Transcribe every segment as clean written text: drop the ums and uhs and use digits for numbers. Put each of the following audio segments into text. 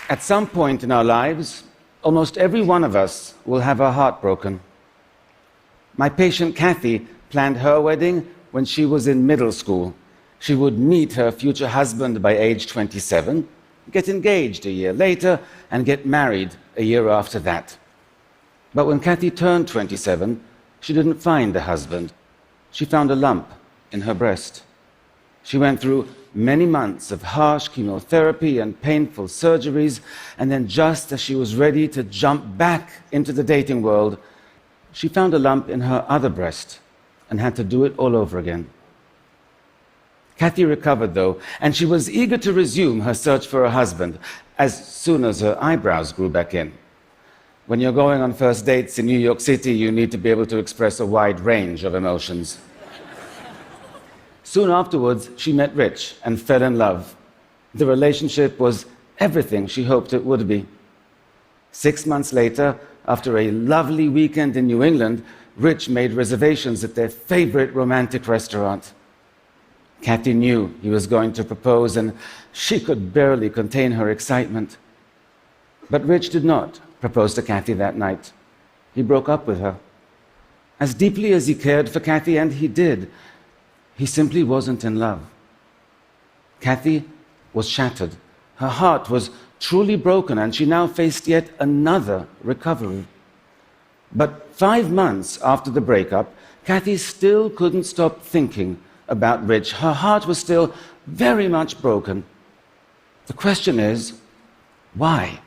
At some point in our lives, almost every one of us will have her heart broken. My patient Kathy planned her wedding when she was in middle school. She would meet her future husband by age 27, get engaged a year later, and get married a year after that. But when Kathy turned 27, she didn't find a husband. She found a lump in her breast. She went through many months of harsh chemotherapy and painful surgeries, and then just as she was ready to jump back into the dating world, she found a lump in her other breast and had to do it all over again. Kathy recovered, though, and she was eager to resume her search for a husband as soon as her eyebrows grew back in. When you're going on first dates in New York City, you need to be able to express a wide range of emotions. Soon afterwards, she met Rich and fell in love. The relationship was everything she hoped it would be. 6 months later, after a lovely weekend in New England, Rich made reservations at their favorite romantic restaurant. Kathy knew he was going to propose, and she could barely contain her excitement. But Rich did not propose to Kathy that night. He broke up with her. As deeply as he cared for Kathy, and he did, he simply wasn't in love. Kathy was shattered. Her heart was truly broken, and she now faced yet another recovery. But 5 months after the breakup, Kathy still couldn't stop thinking about Rich. Her heart was still very much broken. The question is, why?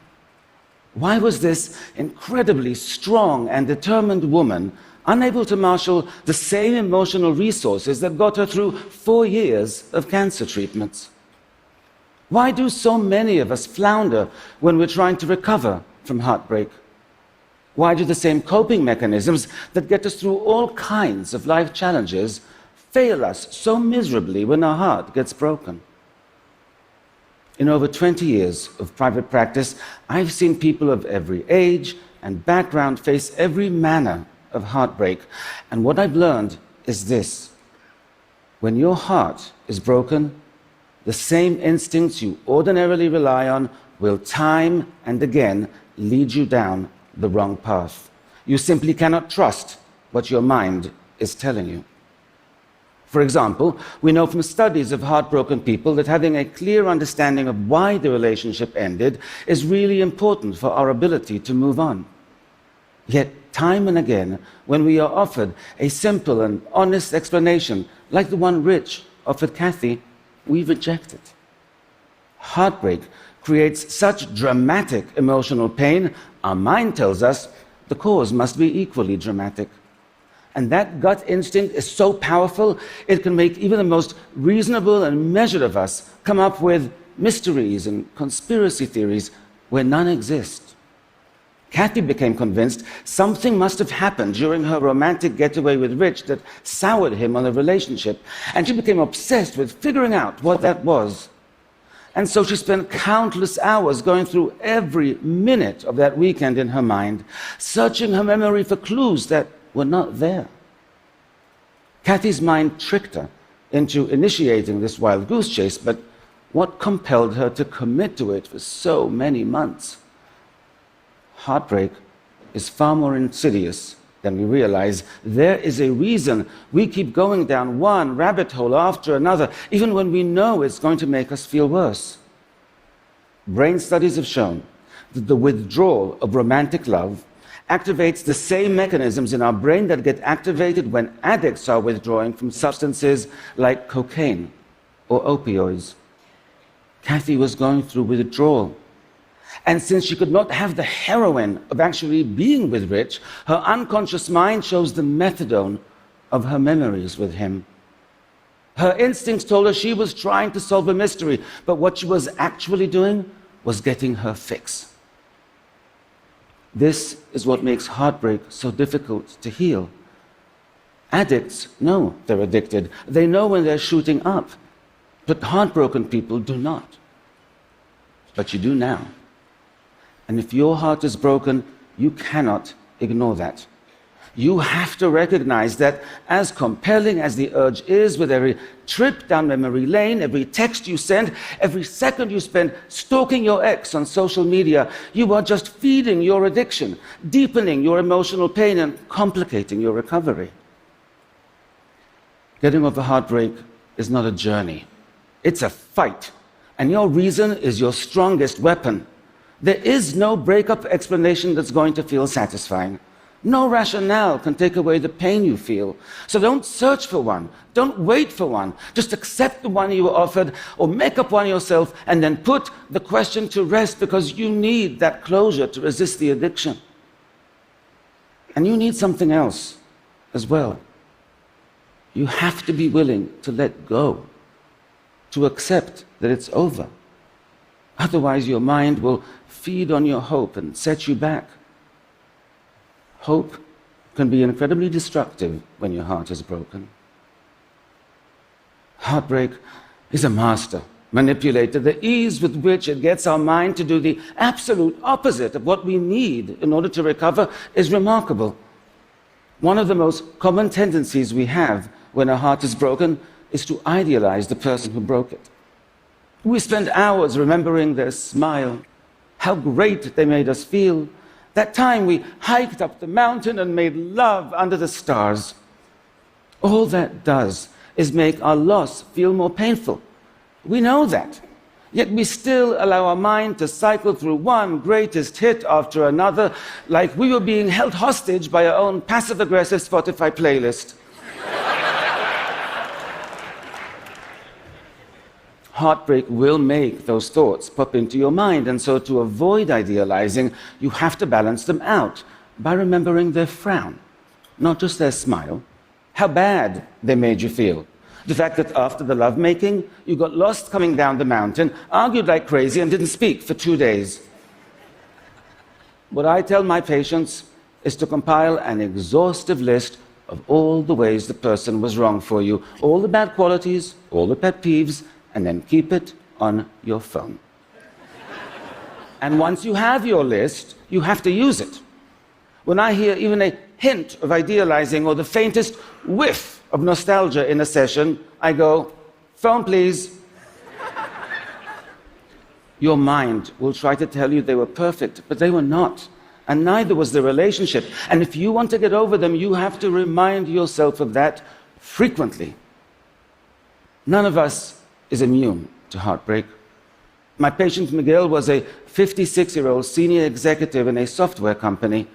Why was this incredibly strong and determined woman unable to marshal the same emotional resources that got her through 4 years of cancer treatments? Why do so many of us flounder when we're trying to recover from heartbreak? Why do the same coping mechanisms that get us through all kinds of life challenges fail us so miserably when our heart gets broken? In over 20 years of private practice, I've seen people of every age and background face every manner of heartbreak. And what I've learned is this: when your heart is broken, the same instincts you ordinarily rely on will time and again lead you down the wrong path. You simply cannot trust what your mind is telling you. For example, we know from studies of heartbroken people that having a clear understanding of why the relationship ended is really important for our ability to move on. Yet, time and again, when we are offered a simple and honest explanation, like the one Rich offered Kathy, we reject it. Heartbreak creates such dramatic emotional pain, our mind tells us the cause must be equally dramatic. And that gut instinct is so powerful, it can make even the most reasonable and measured of us come up with mysteries and conspiracy theories where none exist. Kathy became convinced something must have happened during her romantic getaway with Rich that soured him on the relationship, and she became obsessed with figuring out what that was. And so she spent countless hours going through every minute of that weekend in her mind, searching her memory for clues that were not there. Kathy's mind tricked her into initiating this wild goose chase, but what compelled her to commit to it for so many months? Heartbreak is far more insidious than we realize. There is a reason we keep going down one rabbit hole after another, even when we know it's going to make us feel worse. Brain studies have shown that the withdrawal of romantic love activates the same mechanisms in our brain that get activated when addicts are withdrawing from substances like cocaine or opioids. Kathy was going through withdrawal. And since she could not have the heroin of actually being with Rich, her unconscious mind chose the methadone of her memories with him. Her instincts told her she was trying to solve a mystery, but what she was actually doing was getting her fix. This is what makes heartbreak so difficult to heal. Addicts know they're addicted. They know when they're shooting up. But heartbroken people do not. But you do now. And if your heart is broken, you cannot ignore that. You have to recognize that as compelling as the urge is, with every trip down memory lane, every text you send, every second you spend stalking your ex on social media, you are just feeding your addiction, deepening your emotional pain, and complicating your recovery. Getting over heartbreak is not a journey. It's a fight, and your reason is your strongest weapon. There is no breakup explanation that's going to feel satisfying. No rationale can take away the pain you feel. So don't search for one. Don't wait for one. Just accept the one you were offered, or make up one yourself, and then put the question to rest, because you need that closure to resist the addiction. And you need something else as well. You have to be willing to let go, to accept that it's over. Otherwise, your mind will feed on your hope and set you back. Hope can be incredibly destructive when your heart is broken. Heartbreak is a master manipulator. The ease with which it gets our mind to do the absolute opposite of what we need in order to recover is remarkable. One of the most common tendencies we have when our heart is broken is to idealize the person who broke it. We spend hours remembering their smile, how great they made us feel, that time we hiked up the mountain and made love under the stars. All that does is make our loss feel more painful. We know that. Yet we still allow our mind to cycle through one greatest hit after another, like we were being held hostage by our own passive-aggressive Spotify playlist. Heartbreak will make those thoughts pop into your mind, and so to avoid idealizing, you have to balance them out by remembering their frown, not just their smile, how bad they made you feel. The fact that after the lovemaking, you got lost coming down the mountain, argued like crazy, and didn't speak for 2 days. What I tell my patients is to compile an exhaustive list of all the ways the person was wrong for you, all the bad qualities, all the pet peeves, and then keep it on your phone. And once you have your list, you have to use it. When I hear even a hint of idealizing or the faintest whiff of nostalgia in a session, I go, phone please. Your mind will try to tell you they were perfect, but they were not. And neither was the relationship. And if you want to get over them, you have to remind yourself of that frequently. None of us is immune to heartbreak. My patient Miguel was a 56-year-old senior executive in a software company.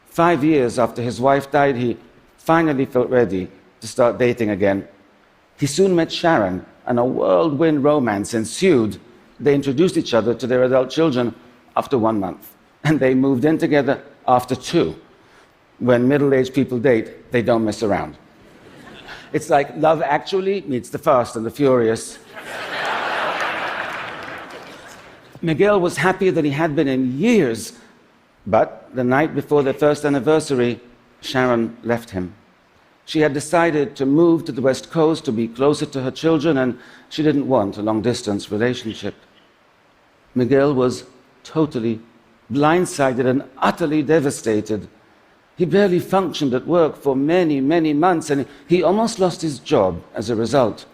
5 years after his wife died, he finally felt ready to start dating again. He soon met Sharon, and a whirlwind romance ensued. They introduced each other to their adult children after 1 month, and they moved in together after 2. When middle-aged people date, they don't mess around. It's like Love Actually meets The Fast and the Furious. Miguel was happier than he had been in years, but the night before their first anniversary, Sharon left him. She had decided to move to the West Coast to be closer to her children, and she didn't want a long-distance relationship. Miguel was totally blindsided and utterly devastated. He barely functioned at work for many, many months, and he almost lost his job as a result.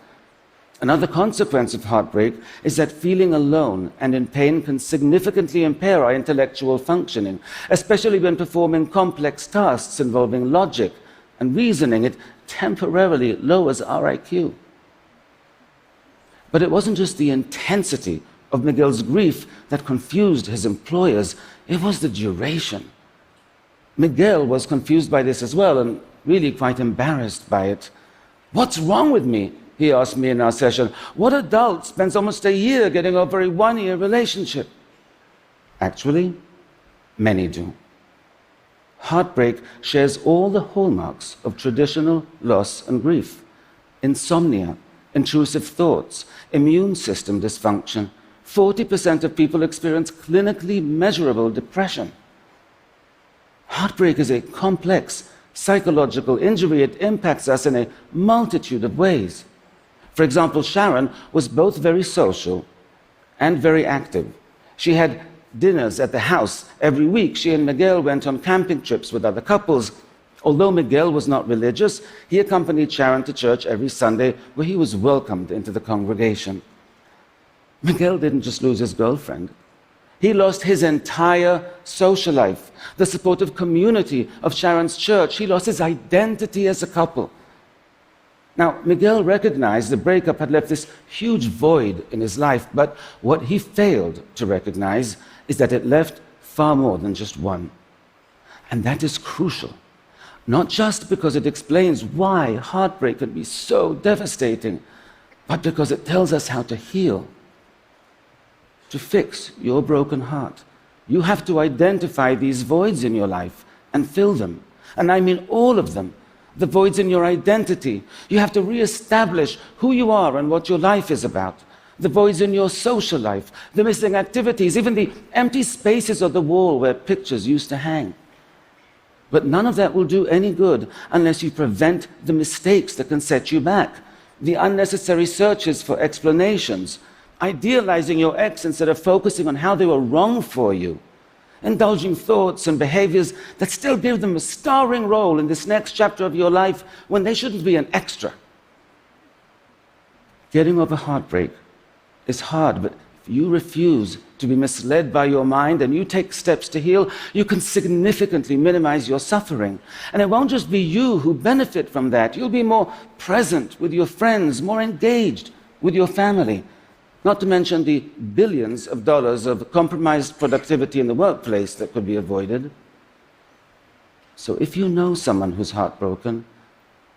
Another consequence of heartbreak is that feeling alone and in pain can significantly impair our intellectual functioning, especially when performing complex tasks involving logic and reasoning. It temporarily lowers our IQ. But it wasn't just the intensity of Miguel's grief that confused his employers, it was the duration. Miguel was confused by this as well, and really quite embarrassed by it. "What's wrong with me?" he asked me in our session. "What adult spends almost a year getting over a 1-year relationship?" Actually, many do. Heartbreak shares all the hallmarks of traditional loss and grief: insomnia, intrusive thoughts, immune system dysfunction. 40% of people experience clinically measurable depression. Heartbreak is a complex psychological injury. It impacts us in a multitude of ways. For example, Sharon was both very social and very active. She had dinners at the house every week. She and Miguel went on camping trips with other couples. Although Miguel was not religious, he accompanied Sharon to church every Sunday, where he was welcomed into the congregation. Miguel didn't just lose his girlfriend. He lost his entire social life, the supportive community of Sharon's church. He lost his identity as a couple. Now, Miguel recognized the breakup had left this huge void in his life, but what he failed to recognize is that it left far more than just one. And that is crucial, not just because it explains why heartbreak can be so devastating, but because it tells us how to heal. To fix your broken heart, you have to identify these voids in your life and fill them. And I mean all of them. The voids in your identity. You have to reestablish who you are and what your life is about. The voids in your social life, the missing activities, even the empty spaces on the wall where pictures used to hang. But none of that will do any good unless you prevent the mistakes that can set you back, the unnecessary searches for explanations, idealizing your ex instead of focusing on how they were wrong for you, indulging thoughts and behaviors that still give them a starring role in this next chapter of your life when they shouldn't be an extra. Getting over heartbreak is hard, but if you refuse to be misled by your mind and you take steps to heal, you can significantly minimize your suffering. And it won't just be you who benefit from that. You'll be more present with your friends, more engaged with your family. Not to mention the billions of dollars of compromised productivity in the workplace that could be avoided. So if you know someone who's heartbroken,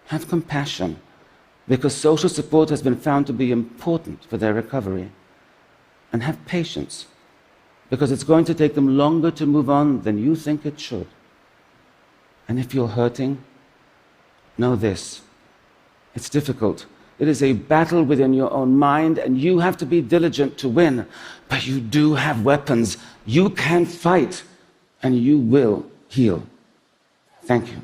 have compassion, because social support has been found to be important for their recovery. And have patience, because it's going to take them longer to move on than you think it should. And if you're hurting, know this: it's difficult. It is a battle within your own mind, and you have to be diligent to win. But you do have weapons. You can fight, and you will heal. Thank you.